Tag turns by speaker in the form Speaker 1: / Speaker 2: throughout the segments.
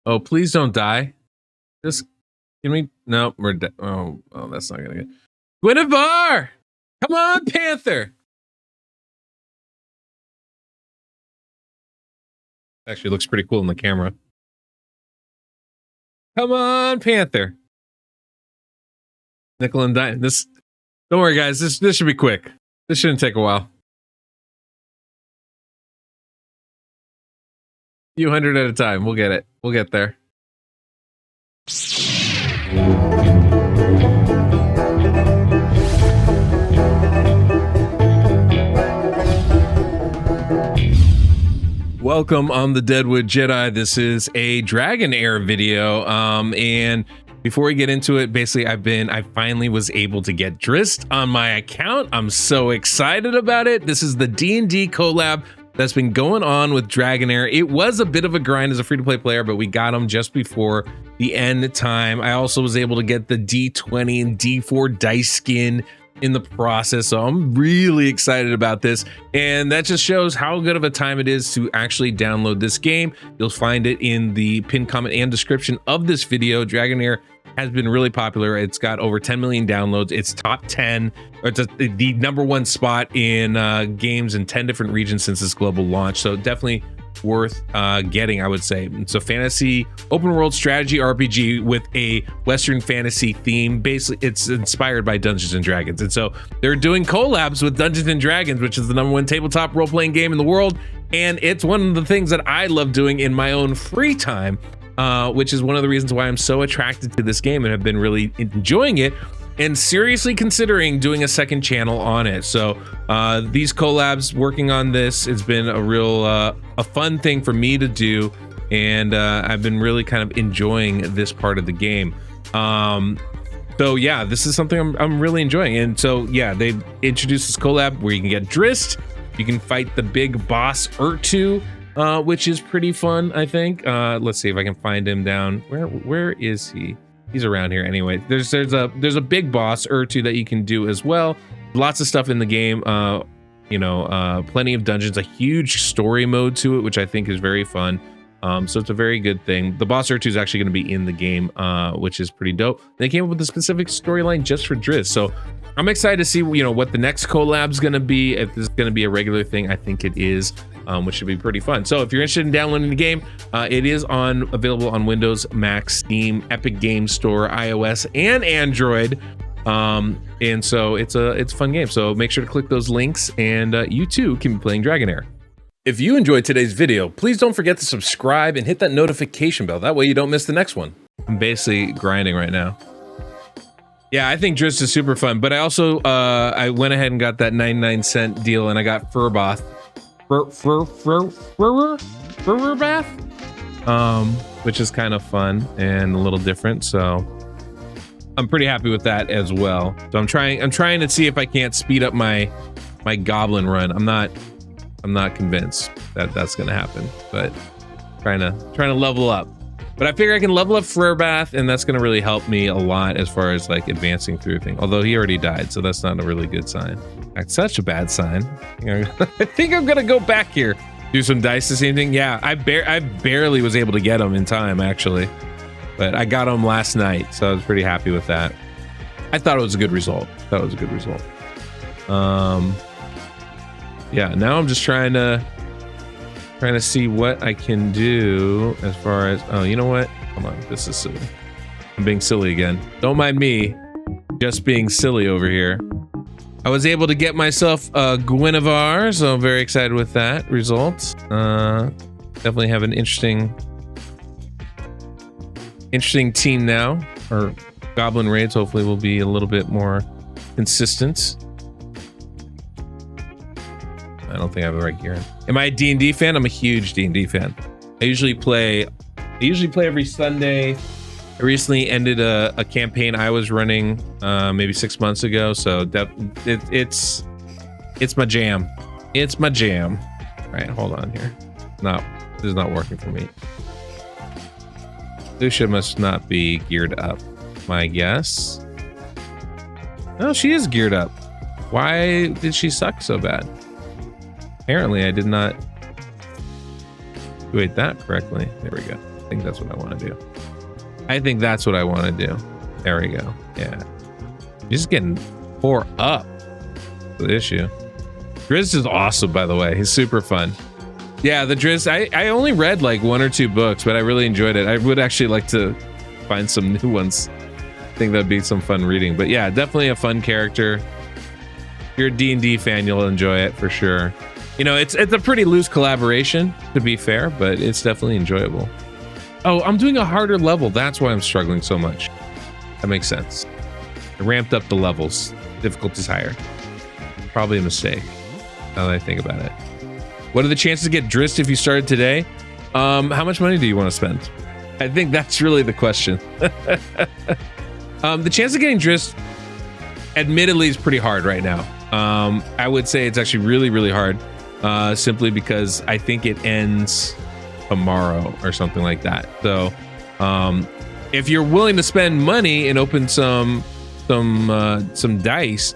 Speaker 1: Oh, please don't die. Just can we? No, we're dead. Oh, that's not gonna get. Guinevere! Come on, Panther! Actually, looks pretty cool in the camera. Come on, Panther! Nickel and dime. This. Don't worry, guys. This should be quick. This shouldn't take a while. Few hundred at a time. We'll get it. We'll get there. Welcome on the Deadwoodjedi. This is a DragonHeir video. And before we get into it, basically I finally was able to get Drizzt on my account. I'm so excited about it. This is the D&D collab that's been going on with DragonHeir. It was a bit of a grind as a free-to-play player, but we got him just before the end time. I also was able to get the D20 and D4 dice skin in the process, so I'm really excited about this, and that just shows how good of a time it is to actually download this game. You'll find it in the pinned comment and description of this video. DragonHeir has been really popular. It's got over 10 million downloads. It's top 10, or it's the #1 spot in games in 10 different regions since its global launch, so definitely worth getting, I would say. It's a fantasy open world strategy RPG with a Western fantasy theme. Basically, it's inspired by Dungeons and Dragons, and so they're doing collabs with Dungeons and Dragons, which is the #1 tabletop role-playing game in the world, and it's one of the things that I love doing in my own free time, which is one of the reasons why I'm so attracted to this game and have been really enjoying it and seriously considering doing a second channel on it. So these collabs, working on this, it's been a real a fun thing for me to do, and I've been really kind of enjoying this part of the game. So yeah, this is something I'm really enjoying. And so yeah, they've introduced this collab where you can get Drizzt, you can fight the big boss Urtu, which is pretty fun, I think. Let's see if I can find him down. Where is he? He's around here anyway. There's a big boss Urtu that you can do as well. Lots of stuff in the game. Plenty of dungeons, a huge story mode to it, which I think is very fun. So it's a very good thing. The boss Urtu is actually going to be in the game, which is pretty dope. They came up with a specific storyline just for Drizzt. So I'm excited to see what the next collab's going to be. If this is going to be a regular thing, I think it is. Which should be pretty fun. So if you're interested in downloading the game, it is available on Windows, Mac, Steam, Epic Games Store, iOS, and Android. And so it's a fun game. So make sure to click those links, and you too can be playing DragonHeir. If you enjoyed today's video, please don't forget to subscribe and hit that notification bell. That way you don't miss the next one. I'm basically grinding right now. Yeah, I think Drizzt is super fun, but I also I went ahead and got that 99-cent deal, and I got Furbath. Which is kind of fun and a little different, so I'm pretty happy with that as well. So I'm trying to see if I can't speed up my goblin run. I'm not convinced that that's gonna happen, but trying to level up. But I figure I can level up Furbath, and that's gonna really help me a lot as far as like advancing through things. Although he already died, so that's not a really good sign. That's such a bad sign. I think I'm gonna go back here, do some dice to see anything. Yeah, I barely was able to get him in time actually, but I got him last night, so I was pretty happy with that. I thought it was a good result. Yeah, now I'm just trying to see what I can do as far as, oh, you know what? Come on, this is silly. I'm being silly again. Don't mind me, just being silly over here. I was able to get myself a Guinevere, so I'm very excited with that result. Definitely have an interesting team now. Our goblin raids hopefully will be a little bit more consistent. I don't think I have the right gear in. Am I a D&D fan? I'm a huge D&D fan. I usually play every Sunday. I recently ended a campaign I was running maybe 6 months ago, so it's my jam. It's my jam. All right, hold on here. No, this is not working for me. Lucia must not be geared up, my guess. No, she is geared up. Why did she suck so bad? Apparently, I did not do that correctly. There we go. think that's what I want to do. I think that's what I want to do. There we go. Yeah. You're just getting 4 up. The issue. Drizzt is awesome, by the way. He's super fun. Yeah, the Drizzt, I only read like 1 or 2 books, but I really enjoyed it. I would actually like to find some new ones. I think that'd be some fun reading. But yeah, definitely a fun character. If you're a D&D fan, you'll enjoy it for sure. You know, it's a pretty loose collaboration, to be fair, but it's definitely enjoyable. Oh, I'm doing a harder level. That's why I'm struggling so much. That makes sense. I ramped up the levels. Difficulty's higher. Probably a mistake, now that I think about it. What are the chances to get Drizzt if you started today? How much money do you want to spend? I think that's really the question. The chance of getting Drizzt, admittedly, is pretty hard right now. I would say it's actually really, really hard, simply because I think it ends tomorrow or something like that. So, if you're willing to spend money and open some dice,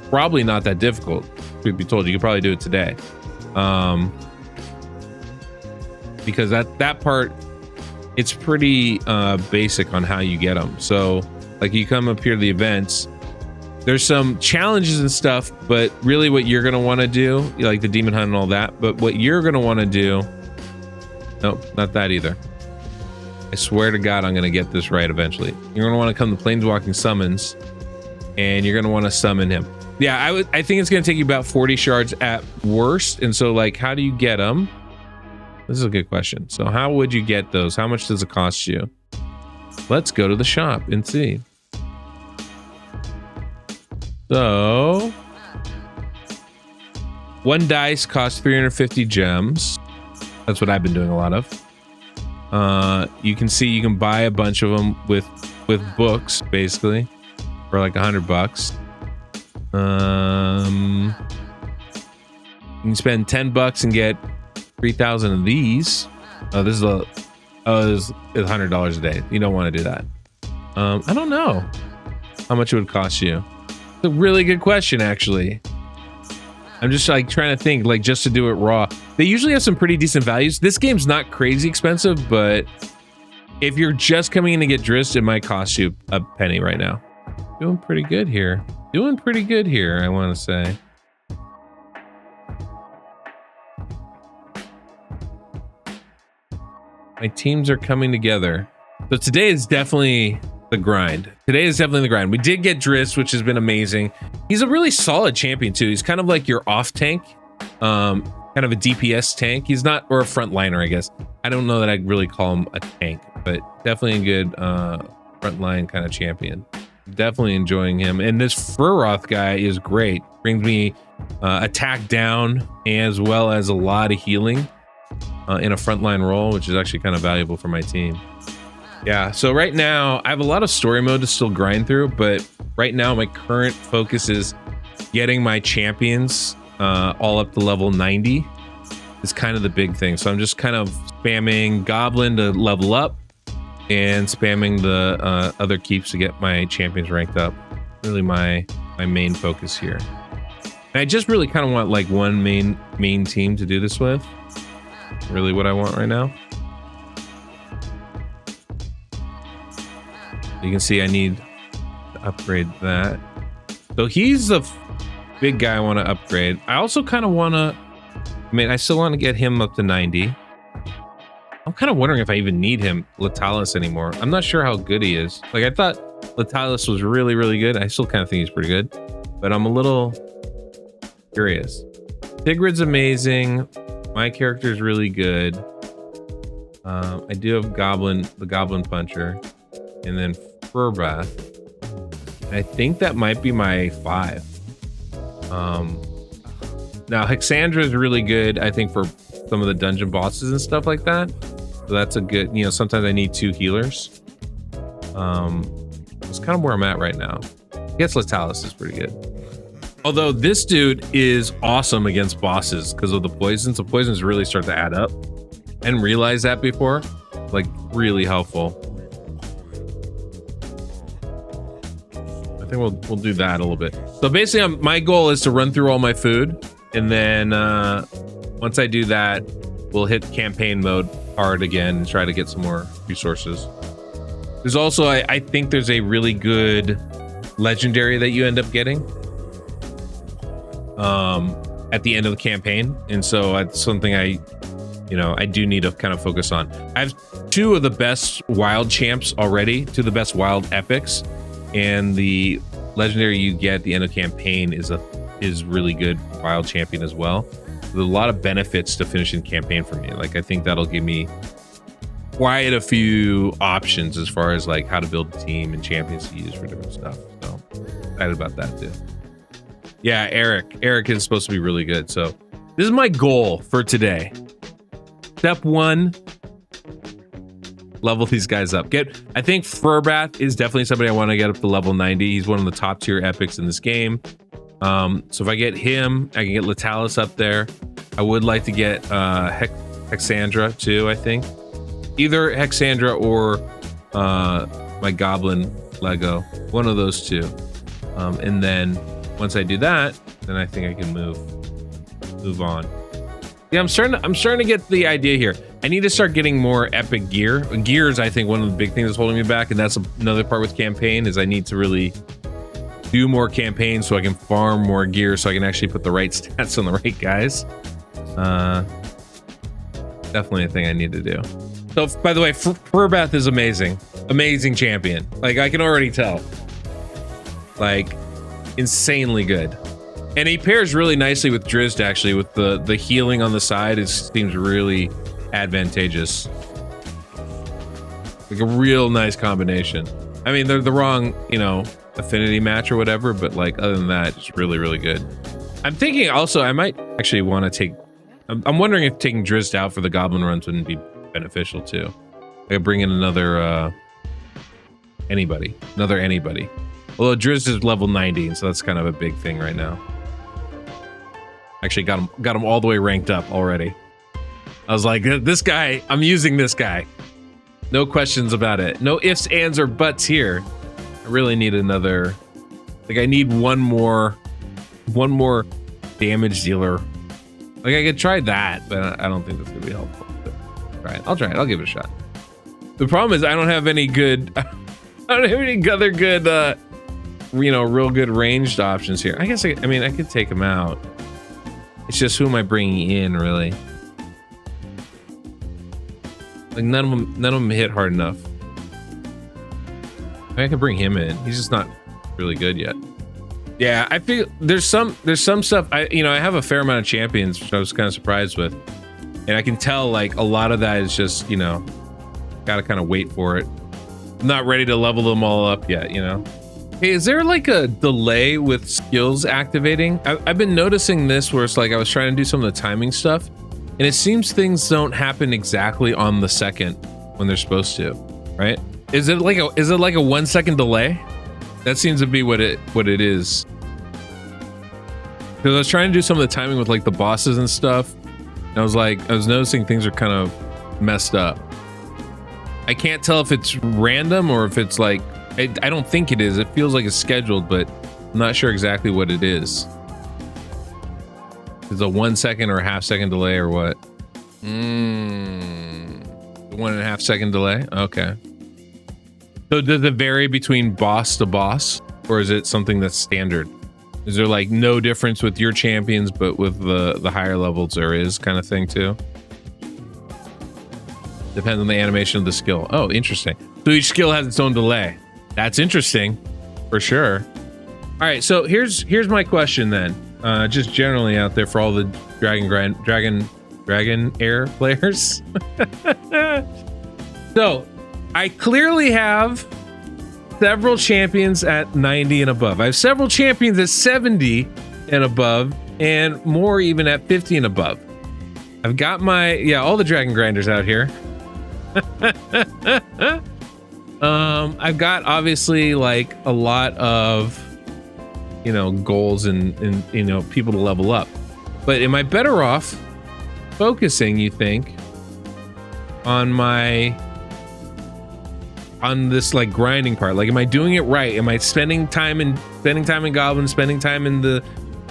Speaker 1: probably not that difficult. Truth be told, you could probably do it today. Because that part, it's pretty basic on how you get them. So like you come up here to the events, there's some challenges and stuff, but really what you're gonna want to do, like the demon hunt and all that, but what you're gonna want to do, nope, not that either. I swear to God, I'm gonna get this right eventually. You're gonna want to come to Planeswalking Summons, and you're gonna want to summon him. Yeah, I think it's gonna take you about 40 shards at worst. And so like, how do you get them? This is a good question. So how would you get those? How much does it cost you? Let's go to the shop and see. So 1 dice costs 350 gems. That's what I've been doing a lot of. You can see you can buy a bunch of them with books basically for like $100. You can spend $10 and get 3,000 of these. Oh, this is $100 a day. You don't want to do that. I don't know how much it would cost you. It's a really good question, actually. I'm just like trying to think, like just to do it raw. They usually have some pretty decent values. This game's not crazy expensive, but if you're just coming in to get Drizzt, it might cost you a penny right now. Doing pretty good here. Doing pretty good here, I want to say. My teams are coming together. So today is definitely the grind. Today is definitely the grind. We did get Drizzt, which has been amazing. He's a really solid champion too. He's kind of like your off tank, kind of a DPS tank. He's not, or a frontliner, I guess. I don't know that I'd really call him a tank, but definitely a good frontline kind of champion. Definitely enjoying him. And this Furroth guy is great. Brings me attack down as well as a lot of healing in a frontline role, which is actually kind of valuable for my team. Yeah, so right now I have a lot of story mode to still grind through, but right now my current focus is getting my champions all up to level 90 is kind of the big thing. So I'm just kind of spamming Goblin to level up and spamming the other keeps to get my champions ranked up. Really my main focus here. And I just really kind of want like one main team to do this with. Really what I want right now. You can see I need to upgrade that. So he's the big guy I want to upgrade. I also kind of want to, I still want to get him up to 90. I'm kind of wondering if I even need him, Latalis, anymore. I'm not sure how good he is. Like I thought Latalis was really, really good. I still kind of think he's pretty good, but I'm a little curious. Sigrid's amazing. My character is really good. I do have the Goblin Puncher, and then Furbath. I think that might be my 5. Now Hexandra is really good, I think, for some of the dungeon bosses and stuff like that. So that's a good, sometimes I need 2 healers. It's kind of where I'm at right now. I guess Latalis is pretty good. Although this dude is awesome against bosses because of the poisons. The poisons really start to add up. I didn't realize that before. Like, really helpful. I think we'll do that a little bit. So basically, my goal is to run through all my food. And then once I do that, we'll hit campaign mode hard again and try to get some more resources. There's also, I think there's a really good legendary that you end up getting at the end of the campaign, and so that's something I do need to kind of focus on. I have 2 of the best wild champs already, 2 of the best wild epics, and the legendary you get at the end of campaign is really good wild champion as well. There's a lot of benefits to finishing campaign for me. Like, I think that'll give me quite a few options as far as like how to build a team and champions to use for different stuff. So excited about that too. Yeah, Eric is supposed to be really good. So this is my goal for today. Step 1, level these guys up. I think Furbath is definitely somebody I want to get up to level 90. He's one of the top tier epics in this game. So if I get him, I can get Latalis up there. I would like to get Hexandra too, I think. Either Hexandra or my Goblin Lego. One of those 2. And then once I do that, then I think I can move on. Yeah, I'm starting to get the idea here. I need to start getting more epic gear. Gear is, I think, one of the big things that's holding me back, and that's another part with campaign, is I need to really do more campaigns so I can farm more gear so I can actually put the right stats on the right guys. Definitely a thing I need to do. So, by the way, Furbath is amazing. Amazing champion. Like, I can already tell. Like, insanely good. And he pairs really nicely with Drizzt, actually, with the healing on the side. It seems really advantageous. Like a real nice combination. I mean, they're the wrong, affinity match or whatever, but like other than that, it's really, really good. I'm thinking also I might actually want to take... I'm wondering if taking Drizzt out for the Goblin runs wouldn't be beneficial too. I could bring in another anybody. Although Drizzt is level 90, so that's kind of a big thing right now. Actually got him all the way ranked up already. I was like, this guy, I'm using this guy. No questions about it. No ifs, ands, or buts here. I really need another, like I need one more damage dealer. Like I could try that, but I don't think that's gonna be helpful. I'll try it. I'll give it a shot. The problem is I don't have any good, I don't have any other good, real good ranged options here. I guess I could take him out. It's just who am I bringing in, really? Like none of them hit hard enough. I could bring him in. He's just not really good yet. Yeah, I feel there's some stuff. I have a fair amount of champions, which I was kind of surprised with, and I can tell like a lot of that is just gotta kind of wait for it. I'm not ready to level them all up yet, Hey, is there like a delay with skills activating? I've been noticing this where it's like I was trying to do some of the timing stuff, and it seems things don't happen exactly on the second when they're supposed to, right? Is it like a 1 second delay? That seems to be what it is. Because I was trying to do some of the timing with like the bosses and stuff, and I was noticing things are kind of messed up. I can't tell if it's random or if it's like, I don't think it is. It feels like it's scheduled, but I'm not sure exactly what it is. Is it a 1 second or a half second delay or what? 1.5 second delay? Okay. So does it vary between boss to boss, or is it something that's standard? Is there like no difference with your champions, but with the higher levels there is kind of thing too? Depends on the animation of the skill. Oh, interesting. So each skill has its own delay. That's interesting, for sure. All right, so here's my question then. Just generally out there for all the DragonHeir players. So I clearly have several champions at 90 and above. I have several champions at 70 and above, and more even at 50 and above. I've got all the Dragon Grinders out here. I've got obviously like a lot of goals and people to level up, but am I better off focusing, you think, on this like grinding part? Like, am I doing it right? Am I spending time in goblins, spending time in the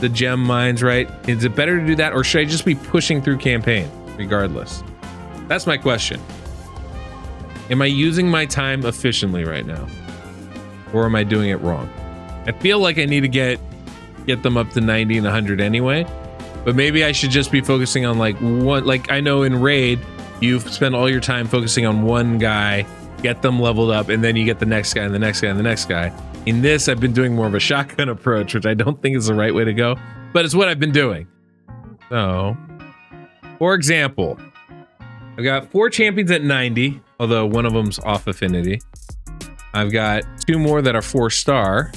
Speaker 1: gem mines, right? Is it better to do that, or should I just be pushing through campaign? regardless? That's my question. Am I using my time efficiently right now? Or am I doing it wrong? I feel like I need to get them up to 90 and 100 anyway. But maybe I should just be focusing on like one, like I know in Raid, you spend all your time focusing on one guy, get them leveled up, and then you get the next guy and the next guy and the next guy. In this, I've been doing more of a shotgun approach, which I don't think is the right way to go, but it's what I've been doing. So, for example, I've got 4 champions at 90, although one of them's off affinity. I've got 2 more that are 4-star.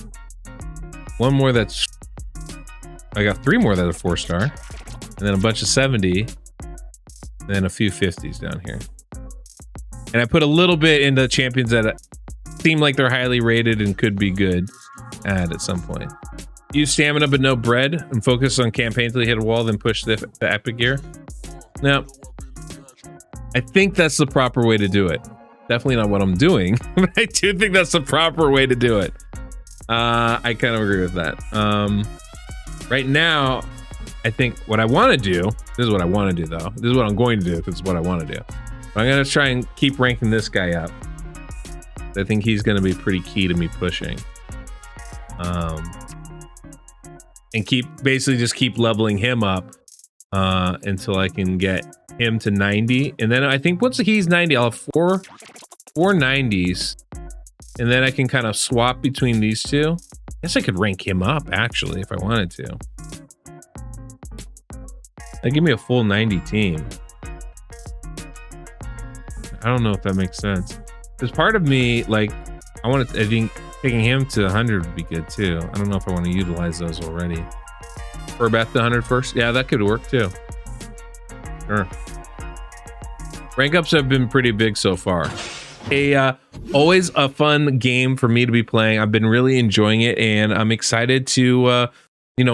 Speaker 1: One more that's... I got 3 more that are 4-star. And then a bunch of 70. And then a few 50s down here. And I put a little bit into champions that seem like they're highly rated and could be good at some point. Use stamina but no bread and focus on campaign until you hit a wall, then push the epic gear. Now, I think that's the proper way to do it. Definitely not what I'm doing, but I do think that's the proper way to do it. I kind of agree with that. Right now, I think what I want to do, this is what I want to do though. This is what I'm going to do because it's what I want to do. But I'm going to try and keep ranking this guy up. I think he's going to be pretty key to me pushing. And basically just keep leveling him up until I can get him to 90. And then I think once he's 90, I'll have four 90s. And then I can kind of swap between these two. I guess I could rank him up actually if I wanted to. That'd give me a full 90 team. I don't know if that makes sense. There's part of me, like, I think taking him to 100 would be good too. I don't know if I want to utilize those already. Or about the 100 first. Yeah, that could work too. Sure. Rank ups have been pretty big so far. Always a fun game for me to be playing. I've been really enjoying it, and I'm excited to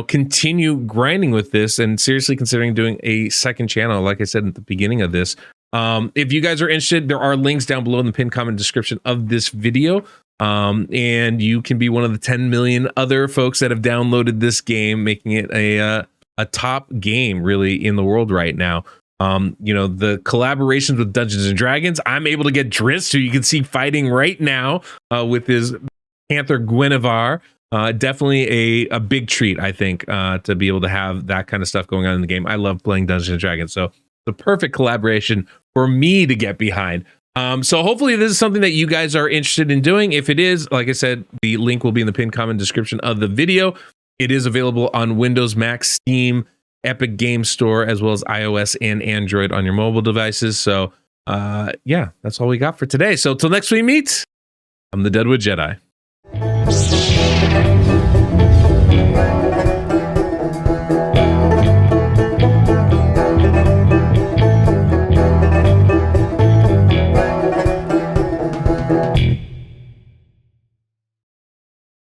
Speaker 1: continue grinding with this, and seriously considering doing a second channel, like I said at the beginning of this. If you guys are interested, there are links down below in the pinned comment description of this video. And you can be one of the 10 million other folks that have downloaded this game, making it a top game really in the world right now. The collaborations with Dungeons and Dragons, I'm able to get Drizzt, who you can see fighting right now with his Panther Guinevere. Definitely a big treat, I think, to be able to have that kind of stuff going on in the game. I love playing Dungeons and Dragons, so the perfect collaboration for me to get behind. So hopefully this is something that you guys are interested in doing. If it is, like I said, the link will be in the pinned comment description of the video. It is available on Windows, Mac, Steam, Epic Game Store, as well as iOS and Android on your mobile devices. So yeah, that's all we got for today. So till next we meet, I'm the Deadwoodjedi.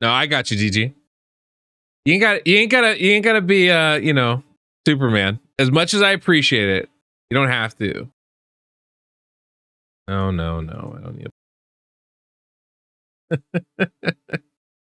Speaker 1: No, I got you, GG. You ain't gotta be Superman. As much as I appreciate it, you don't have to. No, I don't need